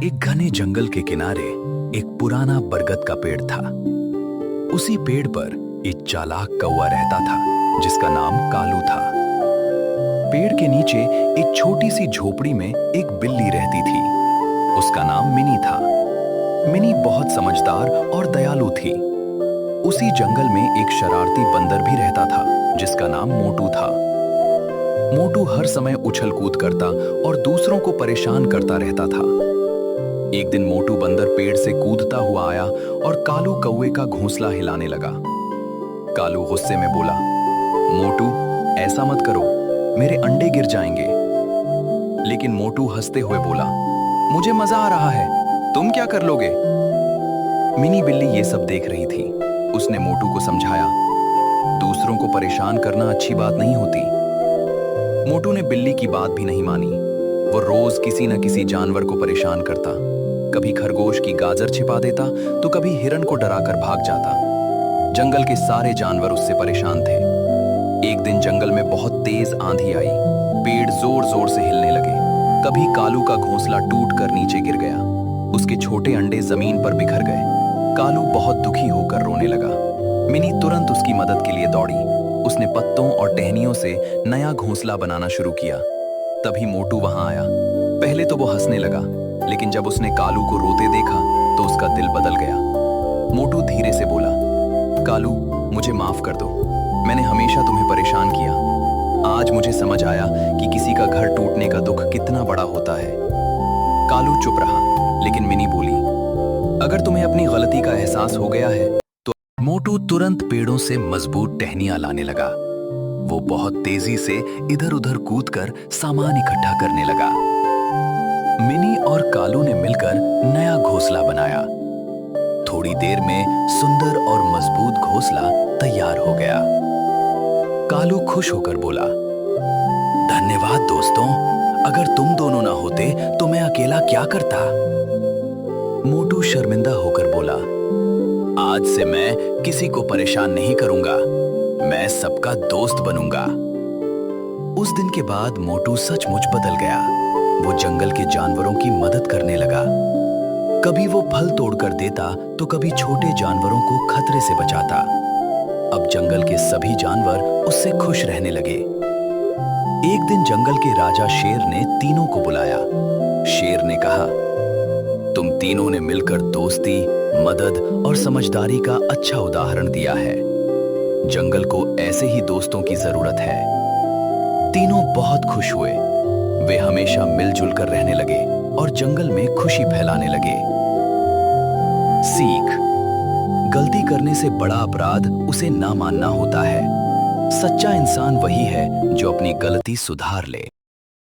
एक घने जंगल के किनारे एक पुराना बरगद का पेड़ था। उसी पेड़ पर एक चालाक कौवा रहता था जिसका नाम कालू था। पेड़ के नीचे एक छोटी सी झोपड़ी में एक बिल्ली रहती थी। उसका नाम मिनी था। मिनी बहुत समझदार और दयालु थी। उसी जंगल में एक शरारती बंदर भी रहता था जिसका नाम मोटू था। मोटू हर समय उछल कूद करता और दूसरों को परेशान करता रहता था। एक दिन मोटू बंदर पेड़ से कूदता हुआ आया और कालू कौवे का घोंसला हिलाने लगा। कालू गुस्से में बोला, मोटू, ऐसा मत करो, मेरे अंडे गिर जाएंगे। लेकिन मोटू हंसते हुए बोला, मुझे मजा आ रहा है, तुम क्या कर लोगे? मिनी बिल्ली ये सब देख रही थी। उसने मोटू को समझाया, दूसरों को परेशान करना अच्छी बात नहीं होती। मोटू ने बिल्ली की बात भी नहीं मानी। वो रोज किसी न किसी जानवर को परेशान करता। कभी खरगोश की गाजर छिपा देता तो कभी हिरन को डराकर भाग जाता। जंगल के सारे जानवर उससे परेशान थे। एक दिन जंगल में बहुत तेज आंधी आई। पेड़ जोर जोर से हिलने लगे। कभी कालू का घोंसला टूटकर नीचे गिर गया। उसके छोटे अंडे जमीन पर बिखर गए। कालू बहुत दुखी होकर रोने लगा। मिनी तुरंत उसकी मदद के लिए दौड़ी। उसने पत्तों और टहनियों से नया घोंसला बनाना शुरू किया। तभी मोटू वहां आया। पहले तो वो हंसने लगा, लेकिन जब उसने कालू को रोते देखा तो उसका दिल बदल गया। मोटू धीरे से बोला, कालू, मुझे माफ कर दो, मैंने हमेशा तुम्हें परेशान किया। आज मुझे समझ आया कि किसी का घर टूटने का दुख कितना बड़ा होता है। कालू चुप रहा, लेकिन मिनी बोली, अगर तुम्हें अपनी गलती का एहसास हो गया है तो। मोटू तुरंत पेड़ों से मजबूत टहनियां लाने लगा। वो बहुत तेजी से इधर उधर कूदकर सामान इकट्ठा करने लगा। मिनी और कालू ने मिलकर नया घोंसला बनाया। थोड़ी देर में सुंदर और मजबूत घोंसला तैयार हो गया। कालू खुश होकर बोला, धन्यवाद दोस्तों, अगर तुम दोनों ना होते तो मैं अकेला क्या करता? मोटू शर्मिंदा होकर बोला, आज से मैं किसी को परेशान नहीं करूंगा, मैं सबका दोस्त बनूंगा। उस दिन के बाद मोटू सचमुच बदल गया। वो जंगल के जानवरों की मदद करने लगा। कभी वो फल तोड़कर देता तो कभी छोटे जानवरों को खतरे से बचाता। अब जंगल के सभी जानवर उससे खुश रहने लगे। एक दिन जंगल के राजा शेर ने तीनों को बुलाया। शेर ने कहा, तुम तीनों ने मिलकर दोस्ती, मदद और समझदारी का अच्छा उदाहरण दिया है। जंगल को ऐसे ही दोस्तों की जरूरत है। तीनों बहुत खुश हुए। वे हमेशा मिलजुल कर रहने लगे और जंगल में खुशी फैलाने लगे। सीख: गलती करने से बड़ा अपराध उसे ना मानना होता है। सच्चा इंसान वही है जो अपनी गलती सुधार ले।